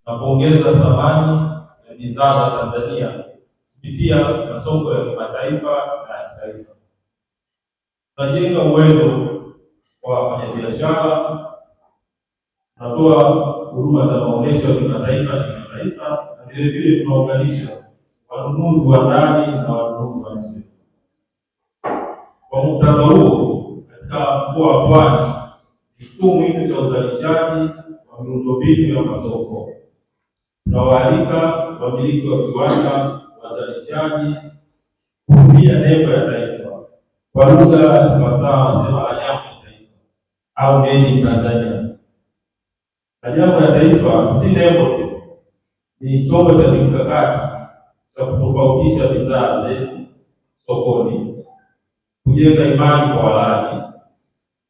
na kuongeza thamani ya bidhaa za Tanzania kupitia masoko ya kimataifa na ya kitaifa. Tunajenga uwezo wa wafanyabiashara, tunatoa huduma za maonyesho ya kimataifa na kimataifa, na vilevile tunaunganisha wanunuzi wa ndani na wanunuzi wa nje. Kwa muktadha huo, katika mkoa wa Pwani ni kituo muhimu cha uzalishaji wa miundombinu ya masoko. Tunawaalika wamiliki wa viwanda, wazalishaji kutumia nembo ya taifa, kwa lugha ya fasaha wanasema alama ya taifa au made in Tanzania. Alama ya taifa si nembo tu, ni chombo cha kimkakati cha kutofautisha bidhaa zetu sokoni, kujenga imani kwa walaji,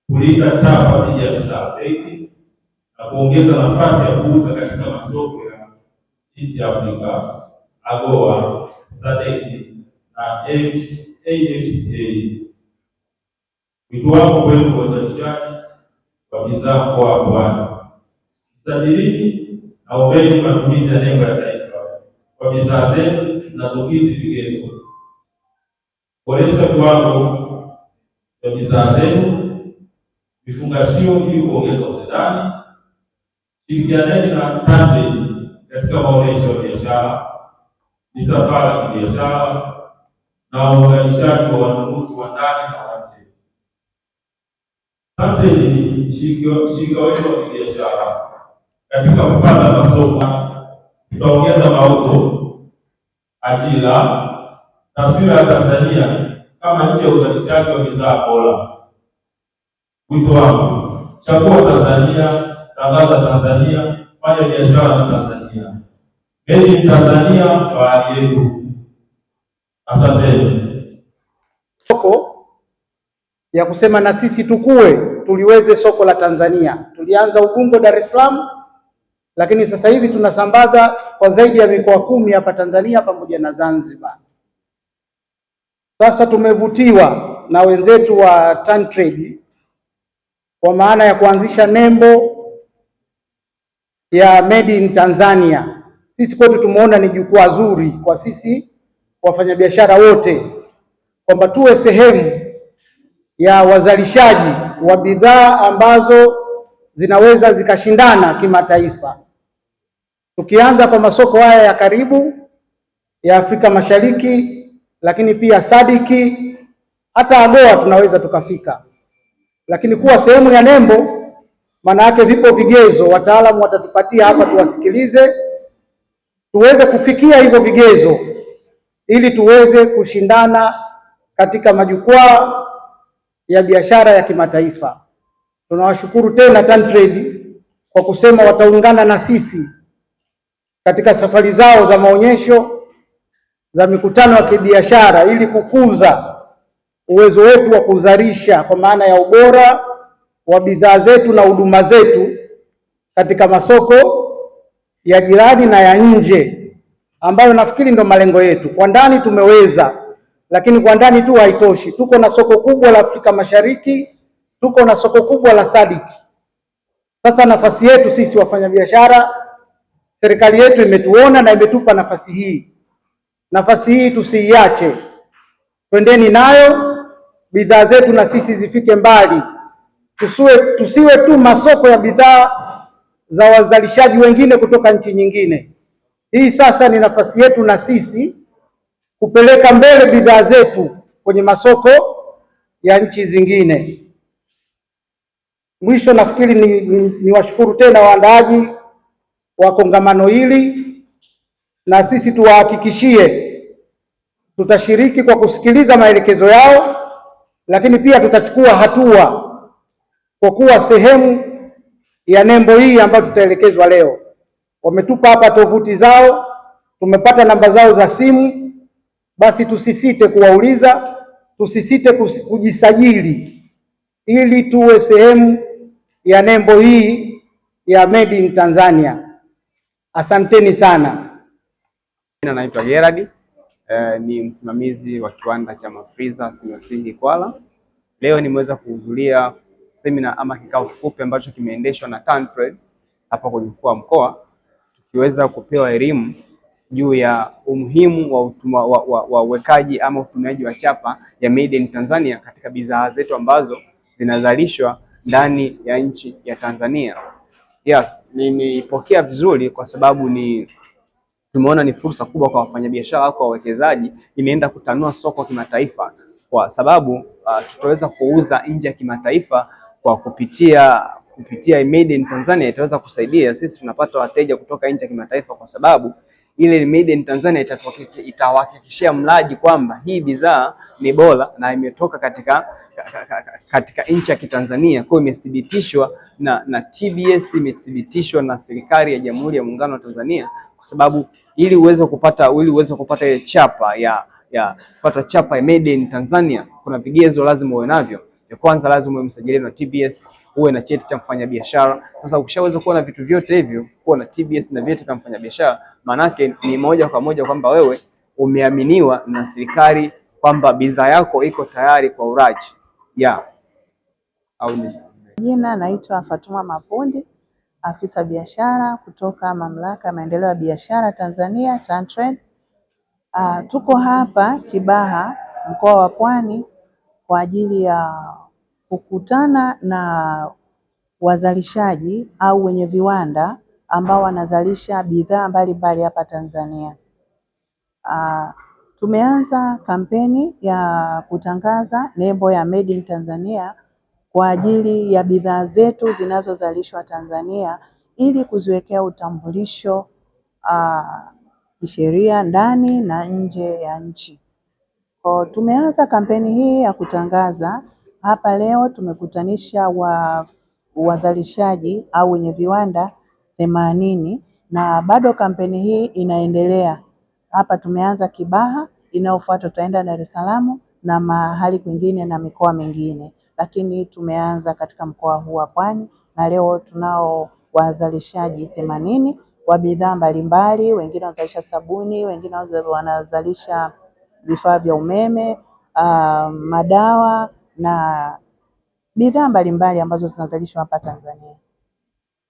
kulinda chapa dhidi ya bidhaa feki na kuongeza nafasi ya kuuza katika masoko ya East Africa, AGOA, SADC na AfCFTA. Wito wangu kwenu wazalishaji wa bidhaa mkoa wa Pwani: sajilini na ombeni matumizi ya nembo ya taifa kwa bidhaa zenu zinazokidhi vigezo. Boresha viwango vya bidhaa zenu, vifungashio ili kuongeza ushindani. Shirikianeni na TanTrade katika maonyesho ya biashara, misafara ya kibiashara na uunganishaji wa wanunuzi wa ndani na wa nje. TanTrade ni shirika wetu wa kibiashara katika kupanda masoko. Tutaongeza mauzo, ajira, taswira ya Tanzania kama nchi ya uzalishaji wa bidhaa bora. Wito wangu: chagua Tanzania, tangaza Tanzania, fanya biashara na Tanzania. Made in Tanzania, fahari yetu. Asanteni. Soko ya kusema na sisi tukue, tuliweze soko la Tanzania. Tulianza Ubungo, Dar es Salaam, lakini sasa hivi tunasambaza kwa zaidi ya mikoa 10 hapa Tanzania pamoja na Zanzibar. Sasa tumevutiwa na wenzetu wa TanTrade kwa maana ya kuanzisha nembo ya Made in Tanzania. Sisi kwetu tumeona ni jukwaa zuri kwa sisi wafanyabiashara wote kwamba tuwe sehemu ya wazalishaji wa bidhaa ambazo zinaweza zikashindana kimataifa. Tukianza kwa masoko haya ya karibu ya Afrika Mashariki, lakini pia SADC, hata AGOA tunaweza tukafika. Lakini kuwa sehemu ya nembo, maana yake vipo vigezo, wataalamu watatupatia hapa tuwasikilize, tuweze kufikia hivyo vigezo ili tuweze kushindana katika majukwaa ya biashara ya kimataifa. Tunawashukuru tena TanTrade kwa kusema wataungana na sisi katika safari zao za maonyesho, za mikutano ya kibiashara ili kukuza uwezo wetu wa kuzalisha kwa maana ya ubora wa bidhaa zetu na huduma zetu katika masoko ya jirani na ya nje, ambayo nafikiri ndo malengo yetu. Kwa ndani tumeweza, lakini kwa ndani tu haitoshi. Tuko na soko kubwa la Afrika Mashariki, tuko na soko kubwa la SADC. Sasa nafasi yetu sisi wafanyabiashara, serikali yetu imetuona na imetupa nafasi hii. Nafasi hii tusiiache, twendeni nayo, bidhaa zetu na sisi zifike mbali. Tusiwe tu masoko ya bidhaa za wazalishaji wengine kutoka nchi nyingine. Hii sasa ni nafasi yetu na sisi kupeleka mbele bidhaa zetu kwenye masoko ya nchi zingine. Mwisho nafikiri ni washukuru tena waandaaji wa kongamano hili, na sisi tuwahakikishie tutashiriki kwa kusikiliza maelekezo yao, lakini pia tutachukua hatua kwa kuwa sehemu ya nembo hii ambayo tutaelekezwa leo. Wametupa hapa tovuti zao, tumepata namba zao za simu, basi tusisite kuwauliza, tusisite kujisajili ili tuwe sehemu ya nembo hii ya Made in Tanzania. Asanteni sana. Naitwa Gerard, ni msimamizi wa kiwanda cha mafriza Sinosihi Kwala. Leo nimeweza kuhudhuria semina ama kikao kifupi ambacho kimeendeshwa na TanTrade hapa kwenye mkoa, tukiweza kupewa elimu juu ya umuhimu wa uwekaji ama utumiaji wa chapa ya Made in Tanzania katika bidhaa zetu ambazo zinazalishwa ndani ya nchi ya Tanzania. Yes, nimepokea vizuri kwa sababu tumeona ni fursa kubwa kwa wafanyabiashara au kwa wawekezaji, imeenda kutanua soko kimataifa kwa sababu tutaweza kuuza nje ya kimataifa kwa kupitia Made in Tanzania. Itaweza kusaidia sisi tunapata wateja kutoka nje ya kimataifa, kwa sababu ile Made in Tanzania itawahakikishia mlaji kwamba hii bidhaa ni bora na imetoka katika nchi ya Kitanzania. Kwa hiyo imethibitishwa na TBS, imethibitishwa na serikali ya Jamhuri ya Muungano wa Tanzania, kwa sababu ili uweze kupata ile chapa kupata chapa ya Made in Tanzania, kuna vigezo lazima uwe navyo. Ya kwanza, lazima uwe msajili na TBS, uwe na cheti cha mfanyabiashara. Sasa ukishaweza kuwa na vitu vyote hivyo, kuwa na TBS na vyeti vya mfanyabiashara, maanake ni moja kwa moja kwamba wewe umeaminiwa na serikali kwamba bidhaa yako iko tayari kwa uraji. Jina naitwa Fatuma Mapundi, afisa biashara kutoka Mamlaka ya Maendeleo ya Biashara Tanzania TanTrade. Tuko hapa Kibaha, mkoa wa Pwani, kwa ajili ya kukutana na wazalishaji au wenye viwanda ambao wanazalisha bidhaa mbalimbali hapa Tanzania. Tumeanza kampeni ya kutangaza nembo ya Made in Tanzania kwa ajili ya bidhaa zetu zinazozalishwa Tanzania ili kuziwekea utambulisho kisheria ndani na nje ya nchi. Tumeanza kampeni hii ya kutangaza hapa leo. Tumekutanisha wazalishaji au wenye viwanda 80 na bado kampeni hii inaendelea. Hapa tumeanza Kibaha, inayofuata tutaenda Dar es Salaam na mahali kwingine na mikoa mingine, lakini tumeanza katika mkoa huu wa Pwani, na leo tunao wazalishaji 80 wa bidhaa mbalimbali. Wengine wanazalisha sabuni, wengine wanazalisha vifaa vya umeme, madawa na bidhaa mbalimbali ambazo zinazalishwa hapa Tanzania.